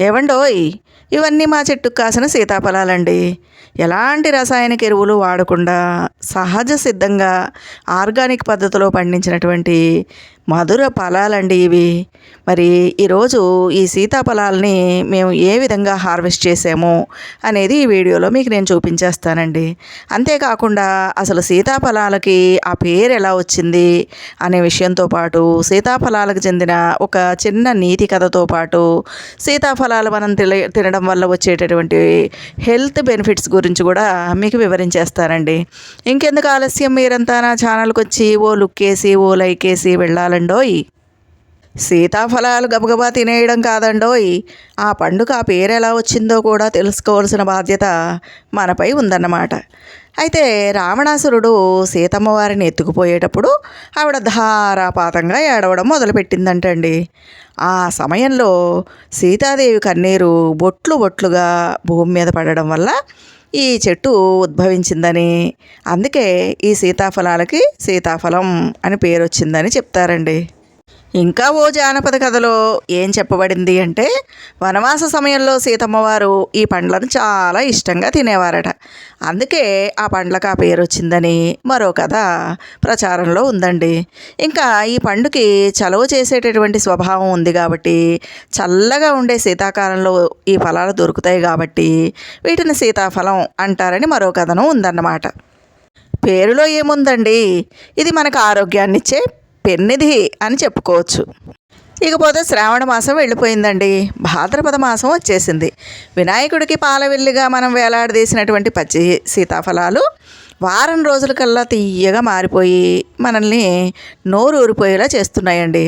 ఏవండోయ్, ఇవన్నీ మా చెట్టుకు కాసిన సీతాఫలాలండి. ఎలాంటి రసాయనిక ఎరువులు వాడకుండా సహజ సిద్ధంగా ఆర్గానిక్ పద్ధతిలో పండించినటువంటి మధుర ఫలాలండి ఇవి. మరి ఈరోజు ఈ సీతాఫలాల్ని మేము ఏ విధంగా హార్వెస్ట్ చేసాము అనేది ఈ వీడియోలో మీకు నేను చూపించేస్తానండి. అంతేకాకుండా అసలు సీతాఫలాలకి ఆ పేరు ఎలా వచ్చింది అనే విషయంతో పాటు, సీతాఫలాలకు చెందిన ఒక చిన్న నీతి కథతో పాటు, సీతాఫలాలు మనం తినడం వల్ల వచ్చేటటువంటి హెల్త్ బెనిఫిట్స్ గురించి కూడా మీకు వివరించేస్తానండి. ఇంకెందుకు ఆలస్యం, మీరంతా నా ఛానల్కి వచ్చి ఓ లుక్ వేసి ఓ లైక్ వేసి వెళ్ళాలండోయ్. సీతాఫలాలు గబగబా తినేయడం కాదండోయ్, ఆ పండుగ ఆ పేరు ఎలా వచ్చిందో కూడా తెలుసుకోవాల్సిన బాధ్యత మనపై ఉందన్నమాట. అయితే రావణాసురుడు సీతమ్మ వారిని ఎత్తుకుపోయేటప్పుడు ఆవిడ ధారాపాతంగా ఏడవడం మొదలుపెట్టిందంటండి. ఆ సమయంలో సీతాదేవి కన్నీరు బొట్లు బొట్లుగా భూమి మీద పడడం వల్ల ఈ చెట్టు ఉద్భవించిందని, అందుకే ఈ సీతాఫలాలకి సీతాఫలం అని పేరు వచ్చిందని చెప్తారండి. ఇంకా ఓ జానపద కథలో ఏం చెప్పబడింది అంటే, వనవాస సమయంలో సీతమ్మవారు ఈ పండ్లను చాలా ఇష్టంగా తినేవారట. అందుకే ఆ పండ్లకు ఆ పేరు వచ్చిందని మరో కథ ప్రచారంలో ఉందండి. ఇంకా ఈ పండుకి చలువ చేసేటటువంటి స్వభావం ఉంది కాబట్టి, చల్లగా ఉండే శీతాకాలంలో ఈ ఫలాలు దొరుకుతాయి కాబట్టి వీటిని సీతాఫలం అంటారని మరో కథనం ఉందన్నమాట. పేరులో ఏముందండి, ఇది మనకు ఆరోగ్యాన్నిచ్చే పెన్నిధి అని చెప్పుకోవచ్చు. ఇకపోతే శ్రావణ మాసం వెళ్ళిపోయిందండి, భాద్రపద మాసం వచ్చేసింది. వినాయకుడికి పాలవెల్లిగా మనం వేలాడదీసినటువంటి పచ్చి సీతాఫలాలు వారం రోజులకల్లా తీయగా మారిపోయి మనల్ని నోరు ఊరిపోయేలా చేస్తున్నాయండి.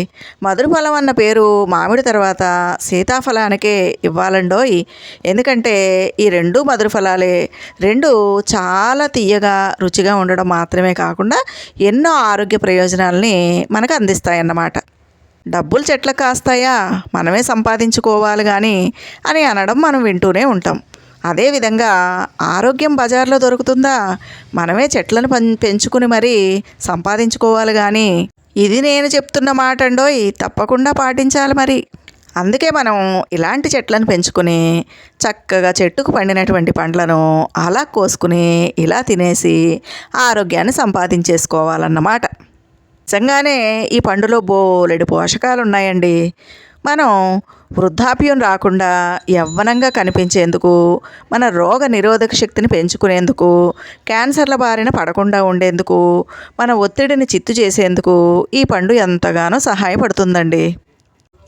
మధుర ఫలం అన్న పేరు మామిడి తర్వాత సీతాఫలానికే ఇవ్వాలండోయ్. ఎందుకంటే ఈ రెండు మధుర ఫలాలే. రెండు చాలా తీయగా రుచిగా ఉండడం మాత్రమే కాకుండా ఎన్నో ఆరోగ్య ప్రయోజనాలని మనకు అందిస్తాయన్నమాట. డబ్బులు చెట్లకు కాస్తాయా, మనమే సంపాదించుకోవాలి కానీ అని అనడం మనం వింటూనే ఉంటాం. అదేవిధంగా ఆరోగ్యం బజార్లో దొరుకుతుందా, మనమే చెట్లను పెంచుకుని మరీ సంపాదించుకోవాలి కానీ, ఇది నేను చెప్తున్న మాట అండోయ్, తప్పకుండా పాటించాలి మరి. అందుకే మనం ఇలాంటి చెట్లను పెంచుకుని చక్కగా చెట్టుకు పండినటువంటి పండ్లను అలా కోసుకుని ఇలా తినేసి ఆరోగ్యాన్ని సంపాదించేసుకోవాలన్నమాట. నిజంగానే ఈ పండులో బోలెడు పోషకాలు ఉన్నాయండి. మనం వృద్ధాప్యం రాకుండా యవ్వనంగా కనిపించేందుకు, మన రోగ నిరోధక శక్తిని పెంచుకునేందుకు, క్యాన్సర్ల బారిన పడకుండా ఉండేందుకు, మన ఒత్తిడిని చిత్తు చేసేందుకు ఈ పండు ఎంతగానో సహాయపడుతుందండి.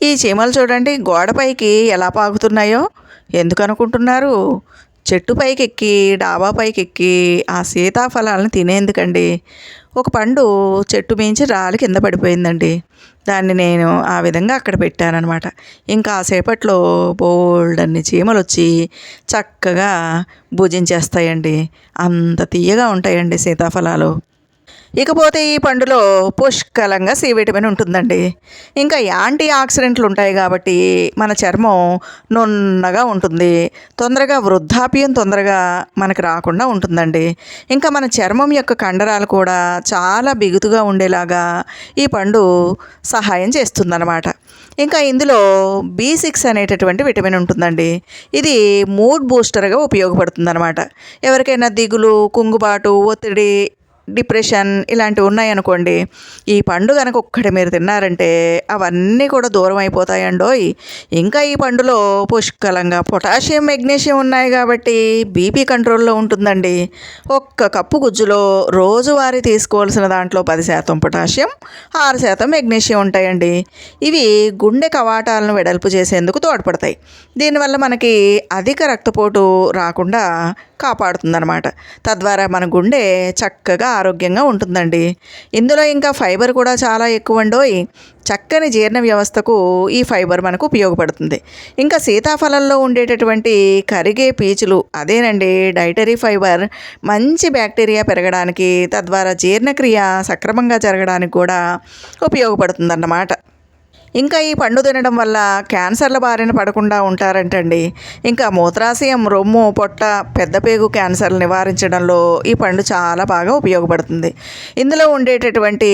ఈ చీమలు చూడండి గోడపైకి ఎలా పాకుతున్నాయో. ఎందుకు అనుకుంటున్నారు? చెట్టు పైకి ఎక్కి డాబా పైకి ఎక్కి ఆ సీతాఫలాలను తినేందుకండి. ఒక పండు చెట్టు మించి రాలి కింద పడిపోయిందండి. దాన్ని నేను ఆ విధంగా అక్కడ పెట్టానన్నమాట. ఇంకా సేపట్లో బోల్డన్ని చీమలు వచ్చి చక్కగా భుజించేస్తాయండి. అంత తీయగా ఉంటాయండి సీతాఫలాలు. ఇకపోతే ఈ పండులో పుష్కలంగా సి విటమిన్ ఉంటుందండి. ఇంకా యాంటీ ఆక్సిడెంట్లు ఉంటాయి కాబట్టి మన చర్మం నున్నగా ఉంటుంది. తొందరగా వృద్ధాప్యం తొందరగా మనకు రాకుండా ఉంటుందండి. ఇంకా మన చర్మం యొక్క కండరాలు కూడా చాలా బిగుతుగా ఉండేలాగా ఈ పండు సహాయం చేస్తుందన్నమాట. ఇంకా ఇందులో B6 అనేటటువంటి విటమిన్ ఉంటుందండి. ఇది మూడ్ బూస్టర్గా ఉపయోగపడుతుందన్నమాట. ఎవరికైనా దిగులు, కుంగుబాటు, ఒత్తిడి, డిప్రెషన్ ఇలాంటివి ఉన్నాయనుకోండి, ఈ పండు కనుక ఒక్కటి మీరు తిన్నారంటే అవన్నీ కూడా దూరం అయిపోతాయండోయ్. ఇంకా ఈ పండులో పుష్కలంగా పొటాషియం, మెగ్నీషియం ఉన్నాయి కాబట్టి బీపీ కంట్రోల్లో ఉంటుందండి. ఒక్క కప్పు గుజ్జులో రోజువారీ తీసుకోవాల్సిన దాంట్లో 10% పొటాషియం, 6% మెగ్నీషియం ఉంటాయండి. ఇవి గుండె కవాటాలను వెడల్పు చేసేందుకు తోడ్పడతాయి. దీనివల్ల మనకి అధిక రక్తపోటు రాకుండా కాపాడుతుందన్నమాట. తద్వారా మన గుండె చక్కగా ఆరోగ్యంగా ఉంటుందండి. ఇందులో ఇంకా ఫైబర్ కూడా చాలా ఎక్కువ అండోయ్. చక్కని జీర్ణ వ్యవస్థకు ఈ ఫైబర్ మనకు ఉపయోగపడుతుంది. ఇంకా సీతాఫలంలో ఉండేటటువంటి కరిగే పీచులు, అదేనండి డైటరీ ఫైబర్, మంచి బ్యాక్టీరియా పెరగడానికి, తద్వారా జీర్ణక్రియ సక్రమంగా జరగడానికి కూడా ఉపయోగపడుతుందన్నమాట. ఇంకా ఈ పండు తినడం వల్ల క్యాన్సర్ల బారిన పడకుండా ఉంటారంటండి. ఇంకా మూత్రాశయం, రొమ్ము, పొట్ట, పెద్దపేగు క్యాన్సర్లు నివారించడంలో ఈ పండు చాలా బాగా ఉపయోగపడుతుంది. ఇందులో ఉండేటటువంటి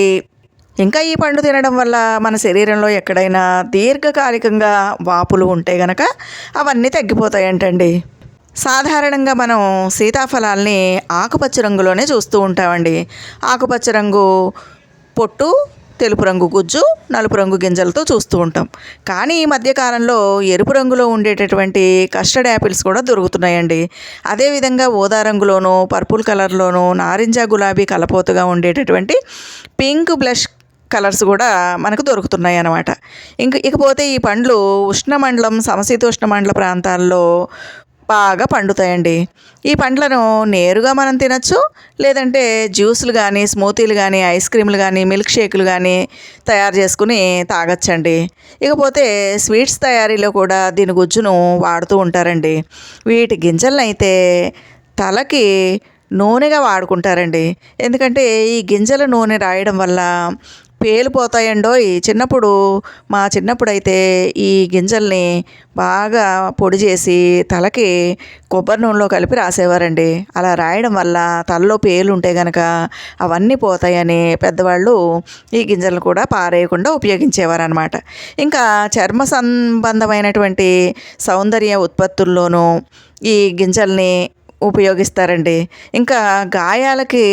ఇంకా ఈ పండు తినడం వల్ల మన శరీరంలో ఎక్కడైనా దీర్ఘకాలికంగా వాపులు ఉంటే గనక అవన్నీ తగ్గిపోతాయంటండి. సాధారణంగా మనం సీతాఫలాల్ని ఆకుపచ్చ రంగులోనే చూస్తూ ఉంటామండి. ఆకుపచ్చ రంగు పొట్టు, తెలుపు రంగు గుజ్జు, నలుపు రంగు గింజలతో చూస్తూ ఉంటాం. కానీ ఈ మధ్యకాలంలో ఎరుపు రంగులో ఉండేటటువంటి కస్టర్డ్ యాపిల్స్ కూడా దొరుకుతున్నాయండి. అదేవిధంగా ఊదా రంగులోనూ, పర్పుల్ కలర్లోనూ, నారింజ గులాబీ కలపోతుగా ఉండేటటువంటి పింక్ బ్లష్ కలర్స్ కూడా మనకు దొరుకుతున్నాయి అన్నమాట. ఇకపోతే ఈ పండ్లు ఉష్ణమండలం, సమశీతోష్ణ మండల ప్రాంతాల్లో బాగా పండుతాయండి. ఈ పండ్లను నేరుగా మనం తినచ్చు, లేదంటే జ్యూసులు కానీ, స్మూతీలు కానీ, ఐస్ క్రీములు కానీ, మిల్క్ షేకులు కానీ తయారు చేసుకుని తాగొచ్చండి. ఇకపోతే స్వీట్స్ తయారీలో కూడా దీని గుజ్జును వాడుతూ ఉంటారండి. వీటి గింజలను అయితే తలకి నూనెగా వాడుకుంటారండి. ఎందుకంటే ఈ గింజల నూనె రాయడం వల్ల పేలిపోతాయండోయ్. మా చిన్నప్పుడైతే ఈ గింజల్ని బాగా పొడి చేసి తలకి కొబ్బరి నూనెలో కలిపి రాసేవారండి. అలా రాయడం వల్ల తలలో పేలు ఉంటే కనుక అవన్నీ పోతాయని పెద్దవాళ్ళు ఈ గింజలను కూడా పారేయకుండా ఉపయోగించేవారు అనమాట. ఇంకా చర్మ సంబంధమైనటువంటి సౌందర్య ఉత్పత్తుల్లోనూ ఈ గింజల్ని ఉపయోగిస్తారండి. ఇంకా గాయాలకి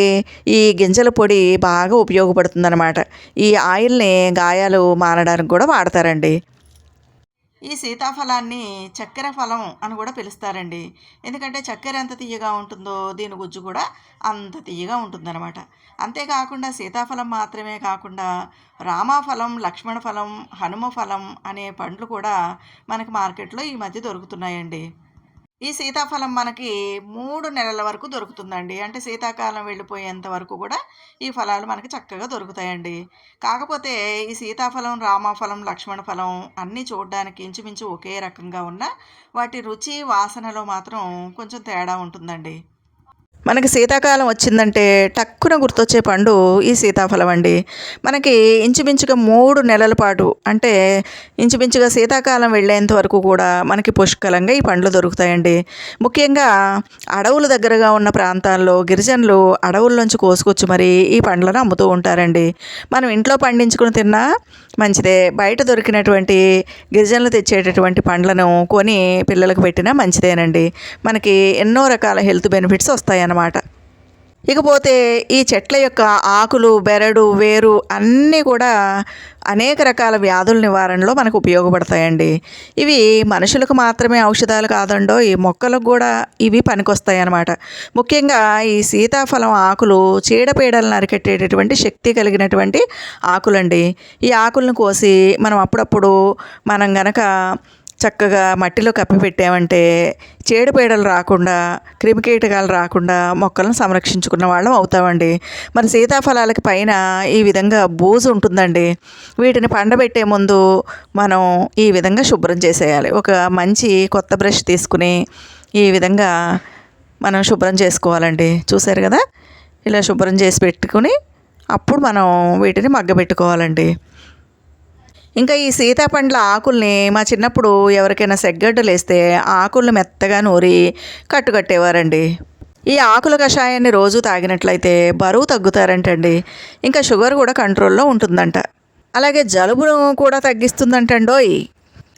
ఈ గింజల పొడి బాగా ఉపయోగపడుతుందన్నమాట. ఈ ఆయిల్ని గాయాలు మానడానికి కూడా వాడతారండి. ఈ సీతాఫలాన్ని చక్కెర ఫలం అని కూడా పిలుస్తారండి. ఎందుకంటే చక్కెర ఎంత తీయగా ఉంటుందో దీని గుజ్జు కూడా అంత తీయగా ఉంటుందన్నమాట. అంతేకాకుండా సీతాఫలం మాత్రమే కాకుండా రామాఫలం, లక్ష్మణ ఫలం, హనుమ ఫలం అనే పండ్లు కూడా మనకి మార్కెట్లో ఈ మధ్య దొరుకుతున్నాయండి. ఈ సీతాఫలం మనకి 3 నెలల వరకు దొరుకుతుందండి. అంటే శీతాకాలం వెళ్ళిపోయేంత వరకు కూడా ఈ ఫలాలు మనకి చక్కగా దొరుకుతాయండి. కాకపోతే ఈ సీతాఫలం, రామఫలం, లక్ష్మణ ఫలం అన్నీ చూడడానికి ఇంచుమించు ఒకే రకంగా ఉన్న వాటి రుచి, వాసనలో మాత్రం కొంచెం తేడా ఉంటుందండి. మనకి శీతాకాలం వచ్చిందంటే టక్కున గుర్తొచ్చే పండు ఈ సీతాఫలం అండి. మనకి ఇంచుమించుగా 3 నెలల పాటు, అంటే ఇంచుమించుగా శీతాకాలం వెళ్ళేంత వరకు కూడా మనకి పుష్కలంగా ఈ పండ్లు దొరుకుతాయండి. ముఖ్యంగా అడవుల దగ్గరగా ఉన్న ప్రాంతాల్లో గిరిజనులు అడవుల్లోంచి కోసుకొచ్చి మరి ఈ పండ్లను అమ్ముతూ ఉంటారండి. మనం ఇంట్లో పండించుకుని తిన్నా మంచిదే, బయట దొరికినటువంటి గిరిజనులు తెచ్చేటటువంటి పండ్లను కొని పిల్లలకు పెట్టినా మంచిదేనండి. మనకి ఎన్నో రకాల హెల్త్ బెనిఫిట్స్ వస్తాయి అన్నమాట. ఇకపోతే ఈ చెట్ల యొక్క ఆకులు, బెరడు, వేరు అన్నీ కూడా అనేక రకాల వ్యాధుల నివారణలో మనకు ఉపయోగపడతాయండి. ఇవి మనుషులకు మాత్రమే ఔషధాలు కాదండో, ఈ మొక్కలకు కూడా ఇవి పనికొస్తాయి అన్నమాట. ముఖ్యంగా ఈ సీతాఫలం ఆకులు చీడపీడలను అరికట్టేటటువంటి శక్తి కలిగినటువంటి ఆకులండి. ఈ ఆకులను కోసి మనం అప్పుడప్పుడు గనక చక్కగా మట్టిలో కప్పిపెట్టామంటే చీడపీడలు రాకుండా, క్రిమికీటకాలు రాకుండా మొక్కలను సంరక్షించుకున్న వాళ్ళం అవుతామండి. మరి సీతాఫలాలకి పైన ఈ విధంగా బూజు ఉంటుందండి. వీటిని పండబెట్టే ముందు మనం ఈ విధంగా శుభ్రం చేసేయాలి. ఒక మంచి కొత్త బ్రష్ తీసుకుని ఈ విధంగా మనం శుభ్రం చేసుకోవాలండి. చూసారు కదా, ఇలా శుభ్రం చేసి పెట్టుకుని అప్పుడు మనం వీటిని మగ్గబెట్టుకోవాలండి. ఇంకా ఈ సీతాపండ్ల ఆకుల్ని మా చిన్నప్పుడు ఎవరికైనా సెగ్గడ్డలు వేస్తే ఆకులను మెత్తగా నూరి కట్టుకట్టేవారండి. ఈ ఆకుల కషాయాన్ని రోజు తాగినట్లయితే బరువు తగ్గుతారంటండి. ఇంకా షుగర్ కూడా కంట్రోల్లో ఉంటుందంట. అలాగే జలుబును కూడా తగ్గిస్తుందంటండోయ్.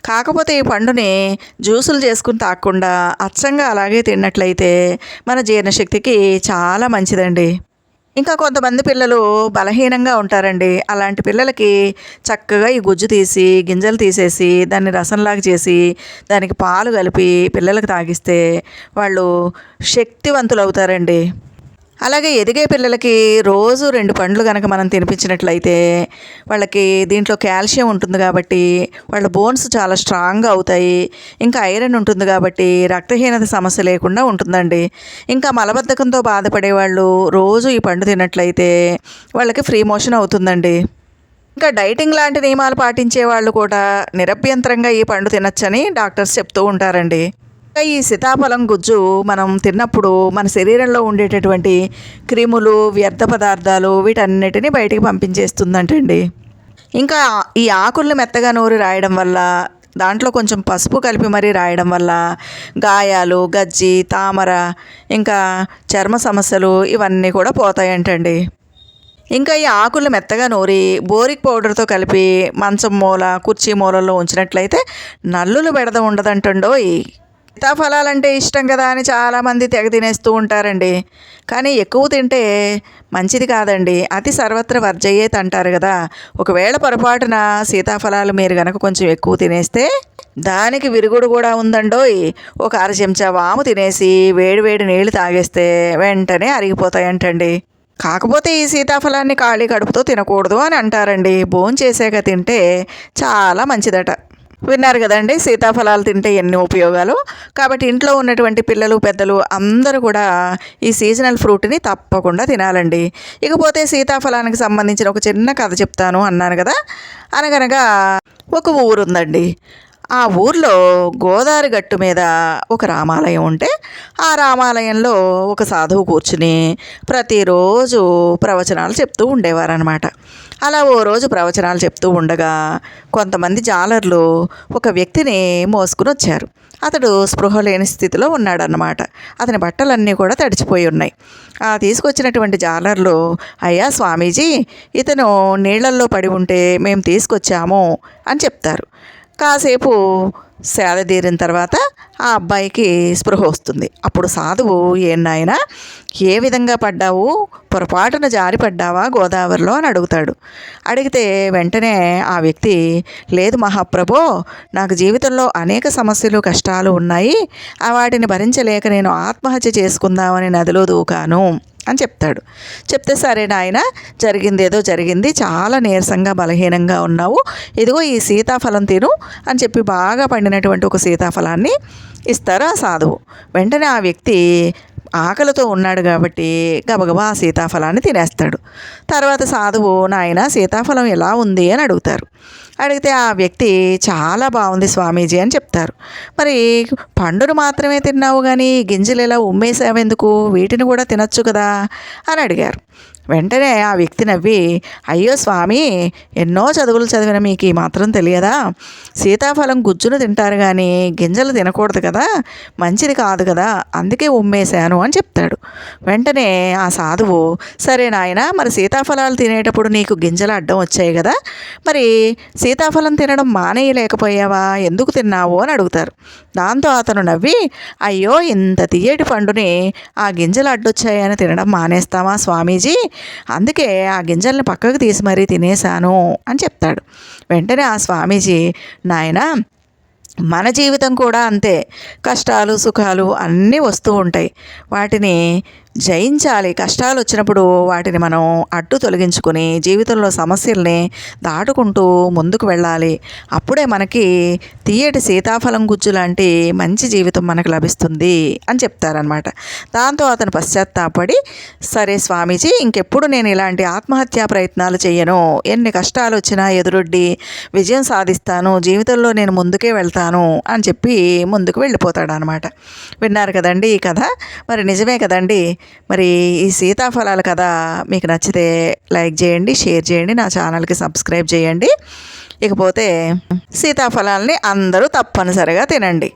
కాకపోతే ఈ పండుని జ్యూసులు చేసుకుని తాగకుండా అచ్చంగా అలాగే తిన్నట్లయితే మన జీర్ణశక్తికి చాలా మంచిదండి. ఇంకా కొంతమంది పిల్లలు బలహీనంగా ఉంటారండి. అలాంటి పిల్లలకి చక్కగా ఈ గుజ్జు తీసి, గింజలు తీసేసి, దాన్ని రసంలాగా చేసి, దానికి పాలు కలిపి పిల్లలకు తాగిస్తే వాళ్ళు శక్తివంతులు అవుతారండి. అలాగే ఎదిగే పిల్లలకి రోజు 2 పండ్లు కనుక మనం తినిపించినట్లయితే వాళ్ళకి దీంట్లో కాల్షియం ఉంటుంది కాబట్టి వాళ్ళ బోన్స్ చాలా స్ట్రాంగ్గా అవుతాయి. ఇంకా ఐరన్ ఉంటుంది కాబట్టి రక్తహీనత సమస్య లేకుండా ఉంటుందండి. ఇంకా మలబద్ధకంతో బాధపడే వాళ్ళు రోజు ఈ పండు తిన్నట్లయితే వాళ్ళకి ఫ్రీ మోషన్ అవుతుందండి. ఇంకా డైటింగ్ లాంటి నియమాలు పాటించే వాళ్ళు కూడా నిరభ్యంతరంగా ఈ పండు తినచ్చని డాక్టర్స్ చెప్తూ ఉంటారండి. ఈ సీతాఫలం గుజ్జు మనం తిన్నప్పుడు మన శరీరంలో ఉండేటటువంటి క్రిములు, వ్యర్థ పదార్థాలు వీటన్నిటిని బయటికి పంపించేస్తుందంటండి. ఇంకా ఈ ఆకుల్ని మెత్తగా నూరి రాయడం వల్ల, దాంట్లో కొంచెం పసుపు కలిపి మరీ రాయడం వల్ల గాయాలు, గజ్జి, తామర, ఇంకా చర్మ సమస్యలు ఇవన్నీ కూడా పోతాయంటండి. ఇంకా ఈ ఆకులు మెత్తగా నూరి బోరిక్ పౌడర్తో కలిపి మంచం మూల కుర్చీ మూలల్లో ఉంచినట్లయితే నల్లులు బెడద ఉండదంటుండోయ్. సీతాఫలాలంటే ఇష్టం కదా అని చాలామంది తెగ తినేస్తూ ఉంటారండి. కానీ ఎక్కువ తింటే మంచిది కాదండి. అతి సర్వత్ర వర్జయ్యేది అంటారు కదా. ఒకవేళ పొరపాటున సీతాఫలాలు మీరు కనుక కొంచెం ఎక్కువ తినేస్తే దానికి విరుగుడు కూడా ఉందండోయ్. ఒక అర చెంచా వాము తినేసి వేడి వేడి నీళ్లు తాగేస్తే వెంటనే అరిగిపోతాయంటండి. కాకపోతే ఈ సీతాఫలాన్ని ఖాళీ కడుపుతో తినకూడదు అని అంటారండి. భోంచేసాక తింటే చాలా మంచిదట. విన్నారు కదండి సీతాఫలాలు తింటే ఎన్ని ఉపయోగాలు. కాబట్టి ఇంట్లో ఉన్నటువంటి పిల్లలు పెద్దలు అందరూ కూడా ఈ సీజనల్ ఫ్రూట్ని తప్పకుండా తినాలండి. ఇకపోతే సీతాఫలానికి సంబంధించిన ఒక చిన్న కథ చెప్తాను అన్నాను కదా. అనగనగా ఒక ఊరుందండి. ఆ ఊర్లో గోదావరి గట్టు మీద ఒక రామాలయం ఉంటే ఆ రామాలయంలో ఒక సాధువు కూర్చుని ప్రతిరోజు ప్రవచనాలు చెప్తూ ఉండేవారనమాట. అలా ఓ రోజు ప్రవచనాలు చెప్తూ ఉండగా కొంతమంది జాలర్లు ఒక వ్యక్తిని మోసుకుని వచ్చారు. అతడు స్పృహ లేని స్థితిలో ఉన్నాడన్నమాట. అతని బట్టలన్నీ కూడా తడిచిపోయి ఉన్నాయి. ఆ తీసుకొచ్చినటువంటి జాలర్లు, అయ్యా స్వామీజీ, ఇతను నీళ్లల్లో పడి ఉంటే మేము తీసుకొచ్చాము అని చెప్తారు. కాసేపు సేద తీరిన తర్వాత ఆ అబ్బాయికి స్పృహ వస్తుంది. అప్పుడు సాధువు, ఏం నాయనా, ఏ విధంగా పడ్డావు, పొరపాటున జారి పడ్డావా గోదావరిలో అని అడుగుతాడు. అడిగితే వెంటనే ఆ వ్యక్తి, లేదు మహాప్రభో, నాకు జీవితంలో అనేక సమస్యలు కష్టాలు ఉన్నాయి, వాటిని భరించలేక నేను ఆత్మహత్య చేసుకుందామని నదిలో దూకాను అని చెప్తాడు. చెప్తే సరే నాయన, జరిగింది ఏదో జరిగింది, చాలా నీరసంగా బలహీనంగా ఉన్నావు, ఇదిగో ఈ సీతాఫలం తిను అని చెప్పి బాగా పండినటువంటి ఒక సీతాఫలాన్ని ఇస్తారు ఆ సాధువు. వెంటనే ఆ వ్యక్తి ఆకలితో ఉన్నాడు కాబట్టి గబగబా ఆ సీతాఫలాన్ని తినేస్తాడు. తర్వాత సాధువు, నాయన సీతాఫలం ఎలా ఉంది అని అడుగుతారు. అడిగితే ఆ వ్యక్తి, చాలా బాగుంది స్వామీజీ అని చెప్తారు. మరి పండును మాత్రమే తిన్నావు కానీ గింజలు ఎలా ఉమ్మేసావెందుకు, వీటిని కూడా తినచ్చు కదా అని అడిగారు. వెంటనే ఆ వ్యక్తి నవ్వి, అయ్యో స్వామి, ఎన్నో చదువులు చదివిన మీకు ఈ మాత్రం తెలియదా, సీతాఫలం గుజ్జును తింటారు కానీ గింజలు తినకూడదు కదా, మంచిది కాదు కదా, అందుకే ఉమ్మేశాను అని చెప్తాడు. వెంటనే ఆ సాధువు, సరే నాయన, మరి సీతాఫలాలు తినేటప్పుడు నీకు గింజలు అడ్డం వచ్చాయి కదా, మరి సీతాఫలం తినడం మానేయలేకపోయావా, ఎందుకు తిన్నావు అని అడుగుతారు. దాంతో అతను నవ్వి, అయ్యో, ఇంత తీయటి పండుని ఆ గింజలు అడ్డొచ్చాయని తినడం మానేస్తావా స్వామీజీ, అందుకే ఆ గింజల్ని పక్కకు తీసి మరీ తినేశాను అని చెప్తాడు. వెంటనే ఆ స్వామీజీ, నాయనా, మన జీవితం కూడా అంతే, కష్టాలు సుఖాలు అన్నీ వస్తూ ఉంటాయి, వాటిని జయించాలి. కష్టాలు వచ్చినప్పుడు వాటిని మనం అడ్డు తొలగించుకొని జీవితంలో సమస్యల్ని దాటుకుంటూ ముందుకు వెళ్ళాలి. అప్పుడే మనకి తీయటి సీతాఫలం గుజ్జు లాంటి మంచి జీవితం మనకు లభిస్తుంది అని చెప్తారనమాట. దాంతో అతను పశ్చాత్తాపడి, సరే స్వామీజీ, ఇంకెప్పుడు నేను ఇలాంటి ఆత్మహత్యా ప్రయత్నాలు చేయను, ఎన్ని కష్టాలు వచ్చినా ఎదురొడ్డి విజయం సాధిస్తాను, జీవితంలో నేను ముందుకే వెళ్తాను అని చెప్పి ముందుకు వెళ్ళిపోతాడనమాట. విన్నారు కదండి ఈ కథ. మరి నిజమే కదండి. మరి ఈ సీతాఫలాల కథ మీకు నచ్చితే లైక్ చేయండి, షేర్ చేయండి, నా ఛానల్కి సబ్స్క్రైబ్ చేయండి. ఇకపోతే సీతాఫలాల్ని అందరూ తప్పనిసరిగా తినండి.